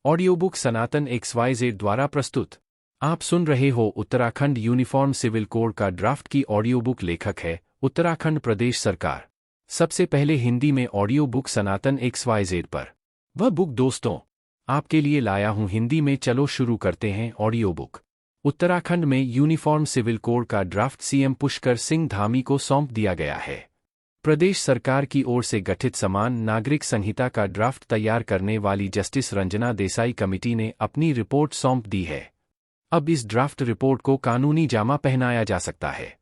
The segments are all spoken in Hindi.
ऑडियो बुक सनातन XYZ द्वारा प्रस्तुत। आप सुन रहे हो उत्तराखंड यूनिफॉर्म सिविल कोड का ड्राफ्ट की ऑडियो बुक। लेखक है उत्तराखंड प्रदेश सरकार। सबसे पहले हिंदी में ऑडियो बुक सनातन XYZ पर वह बुक दोस्तों आपके लिए लाया हूं हिंदी में। चलो शुरू करते हैं ऑडियो बुक। उत्तराखंड में यूनिफॉर्म सिविल कोड का ड्राफ्ट सीएम पुष्कर सिंह धामी को सौंप दिया गया है। प्रदेश सरकार की ओर से गठित समान नागरिक संहिता का ड्राफ्ट तैयार करने वाली जस्टिस रंजना देसाई कमेटी ने अपनी रिपोर्ट सौंप दी है। अब इस ड्राफ्ट रिपोर्ट को कानूनी जामा पहनाया जा सकता है।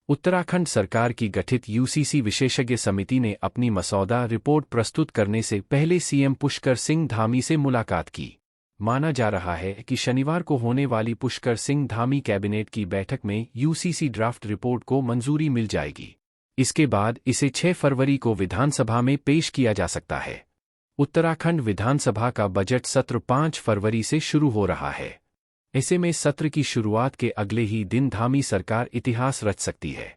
उत्तराखंड सरकार की गठित यूसीसी विशेषज्ञ समिति ने अपनी मसौदा रिपोर्ट प्रस्तुत करने से पहले सीएम पुष्कर सिंह धामी से मुलाकात की। माना जा रहा है कि शनिवार को होने वाली पुष्कर सिंह धामी कैबिनेट की बैठक में यूसीसी ड्राफ्ट रिपोर्ट को मंजूरी मिल जाएगी। इसके बाद इसे 6 फरवरी को विधानसभा में पेश किया जा सकता है। उत्तराखंड विधानसभा का बजट सत्र 5 फरवरी से शुरू हो रहा है। ऐसे में सत्र की शुरुआत के अगले ही दिन धामी सरकार इतिहास रच सकती है।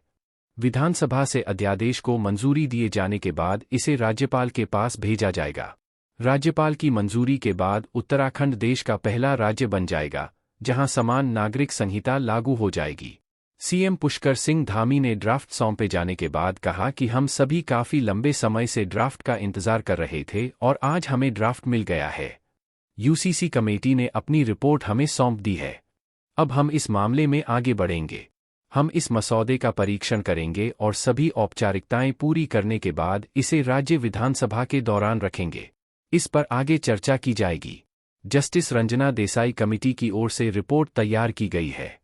विधानसभा से अध्यादेश को मंजूरी दिए जाने के बाद इसे राज्यपाल के पास भेजा जाएगा। राज्यपाल की मंजूरी के बाद उत्तराखंड देश का पहला राज्य बन जाएगा जहां समान नागरिक संहिता लागू हो जाएगी। सीएम पुष्कर सिंह धामी ने ड्राफ्ट सौंपे जाने के बाद कहा कि हम सभी काफी लंबे समय से ड्राफ्ट का इंतजार कर रहे थे और आज हमें ड्राफ्ट मिल गया है। यूसीसी कमेटी ने अपनी रिपोर्ट हमें सौंप दी है। अब हम इस मामले में आगे बढ़ेंगे। हम इस मसौदे का परीक्षण करेंगे और सभी औपचारिकताएं पूरी करने के बाद इसे राज्य विधानसभा के दौरान रखेंगे। इस पर आगे चर्चा की जाएगी। जस्टिस रंजना देसाई कमेटी की ओर से रिपोर्ट तैयार की गई है।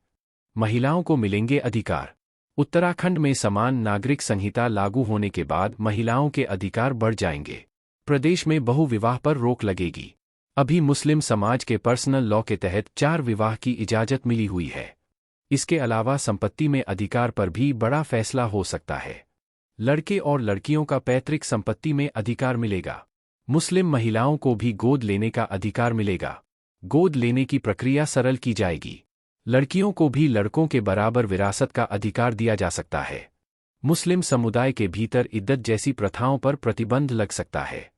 महिलाओं को मिलेंगे अधिकार। उत्तराखंड में समान नागरिक संहिता लागू होने के बाद महिलाओं के अधिकार बढ़ जाएंगे। प्रदेश में बहुविवाह पर रोक लगेगी। अभी मुस्लिम समाज के पर्सनल लॉ के तहत 4 विवाह की इजाजत मिली हुई है। इसके अलावा संपत्ति में अधिकार पर भी बड़ा फैसला हो सकता है। लड़के और लड़कियों का पैतृक संपत्ति में अधिकार मिलेगा। मुस्लिम महिलाओं को भी गोद लेने का अधिकार मिलेगा। गोद लेने की प्रक्रिया सरल की जाएगी। लड़कियों को भी लड़कों के बराबर विरासत का अधिकार दिया जा सकता है। मुस्लिम समुदाय के भीतर इद्दत जैसी प्रथाओं पर प्रतिबंध लग सकता है।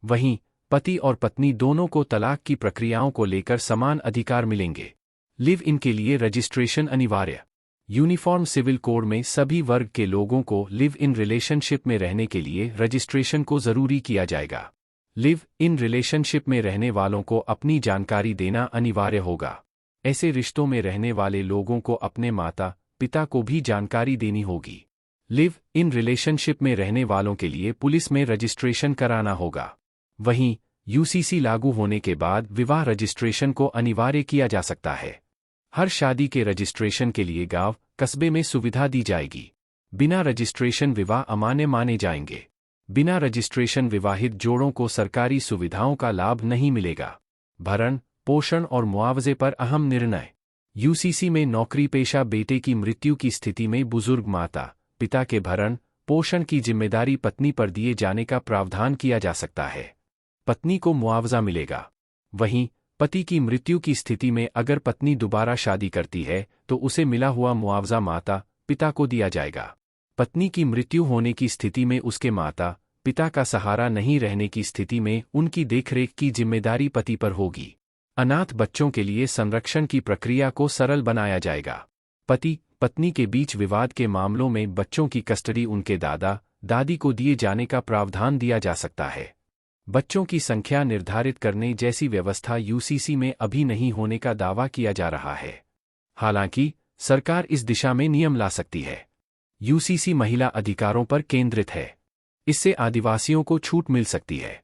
वहीं पति और पत्नी दोनों को तलाक की प्रक्रियाओं को लेकर समान अधिकार मिलेंगे। लिव इन के लिए रजिस्ट्रेशन अनिवार्य। यूनिफॉर्म सिविल कोड में सभी वर्ग के लोगों को लिव इन रिलेशनशिप में रहने के लिए रजिस्ट्रेशन को जरूरी किया जाएगा। लिव इन रिलेशनशिप में रहने वालों को अपनी जानकारी देना अनिवार्य होगा। ऐसे रिश्तों में रहने वाले लोगों को अपने माता पिता को भी जानकारी देनी होगी। लिव इन रिलेशनशिप में रहने वालों के लिए पुलिस में रजिस्ट्रेशन कराना होगा। वहीं यूसीसी लागू होने के बाद विवाह रजिस्ट्रेशन को अनिवार्य किया जा सकता है। हर शादी के रजिस्ट्रेशन के लिए गांव कस्बे में सुविधा दी जाएगी। बिना रजिस्ट्रेशन विवाह अमान्य माने जाएंगे। बिना रजिस्ट्रेशन विवाहित जोड़ों को सरकारी सुविधाओं का लाभ नहीं मिलेगा। भरण पोषण और मुआवजे पर अहम निर्णय। यूसीसी में नौकरी पेशा बेटे की मृत्यु की स्थिति में बुजुर्ग माता पिता के भरण पोषण की जिम्मेदारी पत्नी पर दिए जाने का प्रावधान किया जा सकता है। पत्नी को मुआवजा मिलेगा। वहीं पति की मृत्यु की स्थिति में अगर पत्नी दोबारा शादी करती है तो उसे मिला हुआ मुआवजा माता पिता को दिया जाएगा। पत्नी की मृत्यु होने की स्थिति में उसके माता पिता का सहारा नहीं रहने की स्थिति में उनकी देखरेख की जिम्मेदारी पति पर होगी। अनाथ बच्चों के लिए संरक्षण की प्रक्रिया को सरल बनाया जाएगा। पति पत्नी के बीच विवाद के मामलों में बच्चों की कस्टडी उनके दादा दादी को दिए जाने का प्रावधान दिया जा सकता है। बच्चों की संख्या निर्धारित करने जैसी व्यवस्था यूसीसी में अभी नहीं होने का दावा किया जा रहा है। हालांकि सरकार इस दिशा में नियम ला सकती है। यूसीसी महिला अधिकारों पर केंद्रित है। इससे आदिवासियों को छूट मिल सकती है।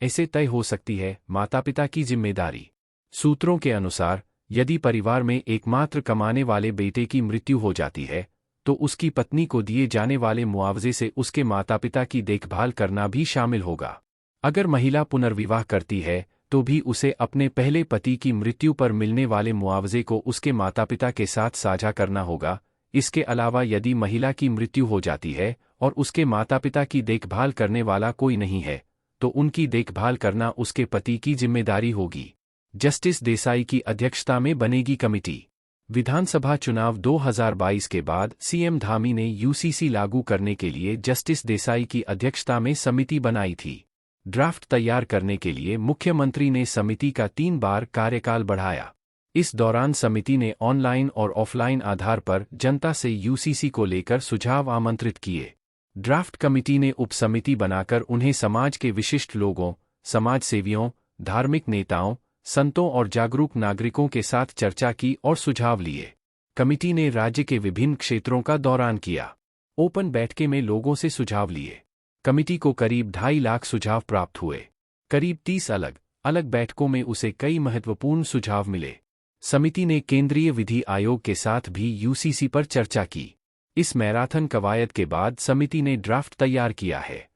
ऐसे तय हो सकती है माता पिता की जिम्मेदारी। सूत्रों के अनुसार यदि परिवार में एकमात्र कमाने वाले बेटे की मृत्यु हो जाती है तो उसकी पत्नी को दिए जाने वाले मुआवजे से उसके माता पिता की देखभाल करना भी शामिल होगा। अगर महिला पुनर्विवाह करती है तो भी उसे अपने पहले पति की मृत्यु पर मिलने वाले मुआवजे को उसके माता पिता के साथ साझा करना होगा। इसके अलावा यदि महिला की मृत्यु हो जाती है और उसके माता पिता की देखभाल करने वाला कोई नहीं है तो उनकी देखभाल करना उसके पति की जिम्मेदारी होगी। जस्टिस देसाई की अध्यक्षता में बनेगी कमेटी। विधानसभा चुनाव 2022 के बाद सीएम धामी ने यूसीसी लागू करने के लिए जस्टिस देसाई की अध्यक्षता में समिति बनाई थी। ड्राफ्ट तैयार करने के लिए मुख्यमंत्री ने समिति का 3 बार कार्यकाल बढ़ाया। इस दौरान समिति ने ऑनलाइन और ऑफलाइन आधार पर जनता से यूसीसी को लेकर सुझाव आमंत्रित किए। ड्राफ्ट कमेटी ने उपसमिति बनाकर उन्हें समाज के विशिष्ट लोगों, समाजसेवियों, धार्मिक नेताओं, संतों और जागरूक नागरिकों के साथ चर्चा की और सुझाव लिए। कमेटी ने राज्य के विभिन्न क्षेत्रों का दौरान किया। ओपन बैठकें में लोगों से सुझाव लिए। कमेटी को करीब 2.5 लाख सुझाव प्राप्त हुए। करीब 30 अलग अलग बैठकों में उसे कई महत्वपूर्ण सुझाव मिले। समिति ने केंद्रीय विधि आयोग के साथ भी यूसीसी पर चर्चा की। इस मैराथन कवायद के बाद समिति ने ड्राफ्ट तैयार किया है।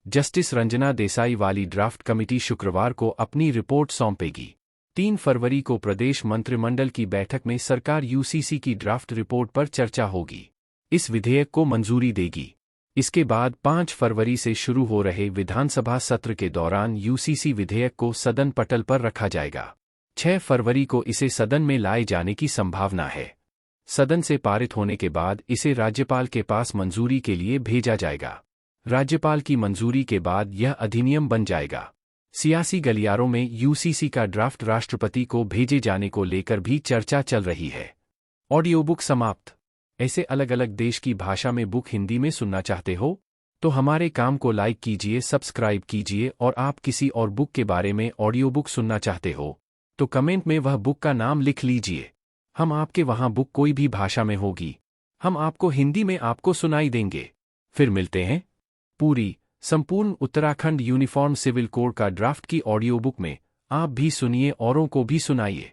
जस्टिस रंजना देसाई वाली ड्राफ्ट कमेटी शुक्रवार को अपनी रिपोर्ट सौंपेगी। 3 फरवरी को प्रदेश मंत्रिमंडल की बैठक में सरकार यूसीसी की ड्राफ्ट रिपोर्ट पर चर्चा होगी। इस विधेयक को मंजूरी देगी। इसके बाद 5 फरवरी से शुरू हो रहे विधानसभा सत्र के दौरान यूसीसी विधेयक को सदन पटल पर रखा जाएगा। 6 फरवरी को इसे सदन में लाए जाने की संभावना है। सदन से पारित होने के बाद इसे राज्यपाल के पास मंजूरी के लिए भेजा जाएगा। राज्यपाल की मंजूरी के बाद यह अधिनियम बन जाएगा। सियासी गलियारों में यूसीसी का ड्राफ्ट राष्ट्रपति को भेजे जाने को लेकर भी चर्चा चल रही है। ऑडियो बुक समाप्त। ऐसे अलग अलग देश की भाषा में बुक हिंदी में सुनना चाहते हो तो हमारे काम को लाइक कीजिए, सब्सक्राइब कीजिए, और आप किसी और बुक के बारे में ऑडियो बुक सुनना चाहते हो तो कमेंट में वह बुक का नाम लिख लीजिए। हम आपके वहां बुक कोई भी भाषा में होगी, हम आपको हिंदी में आपको सुनाई देंगे। फिर मिलते हैं। पूरी संपूर्ण उत्तराखंड यूनिफॉर्म सिविल कोड का ड्राफ्ट की ऑडियो बुक में आप भी सुनिए, औरों को भी सुनाइए।